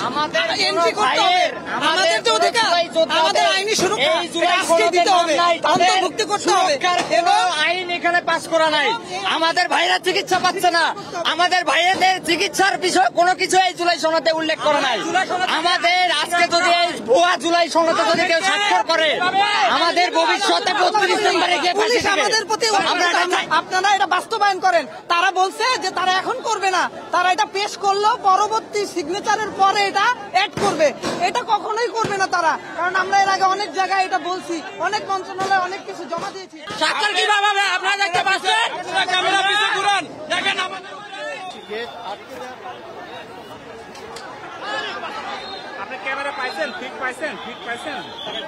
আমাদের এন্ট্রি করতে হবে, আমাদের যে অধিকার, আমাদের আইনি সুরক্ষা আজকে দিতে হবে, অন্তর্ভুক্ত করতে হবে। এবং আইন এখানে পাস করা নাই, আমাদের ভাইরা চিকিৎসা পাচ্ছে না, আমাদের ভাইদের চিকিৎসার বিষয়ে কোনো কিছু এই জুলাই সনদে উল্লেখ করা নাই। আমাদের আজকে যদি এই ভুয়া জুলাই সনদে যদি কেউ স্বাক্ষর করে, আমাদের ভবিষ্যতে 32 ডিসেম্বরে গিয়ে পুলিশ আমাদের প্রতি, আপনারা এটা বাস্তবায়ন করেন। তারা বলছে যে তারা এখন করবে না, তারা এটা পেশ করলো পরবর্তী সিগনেচারের পরে এটা অ্যাড করবে, এটা কখনোই করবে না তারা। কারণ আমরা এর আগে অনেক জায়গায় এটা বলছি, অনেক মন্ত্রণালয়ে অনেক কিছু জমা দিয়েছি। স্বাক্ষর কিভাবে হবে আপনারা দেখতে পাচ্ছেন, ক্যামেরা পিছে ঘুরান, দেখেন আমাদের আপনি ক্যামেরা পাইছেন, ফিট পাইছেন,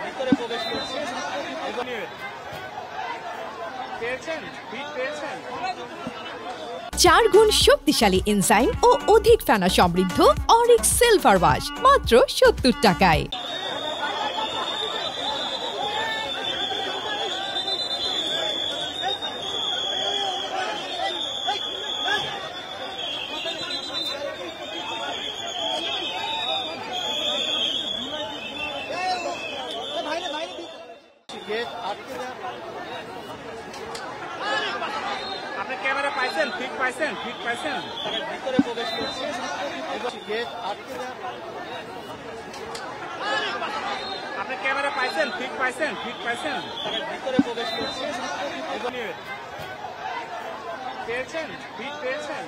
ভিতরে প্রবেশ করছে, পেয়েছেন, ফিট পেয়েছেন। 4 গুণ শক্তিশালী এনজাইম ও অধিক ফেনা সমৃদ্ধ অরিক সিলভার ওয়াশ মাত্র 70 টাকায়। আপনি ক্যামেরা পাইছেন, ফিট পাইছেন, ভিতরে প্রবেশ করছে, আপনি ক্যামেরা পাইছেন, ফিট পাইছেন, ভিতরে প্রবেশ করছে, পেয়েছেন, ফিট পেয়েছেন।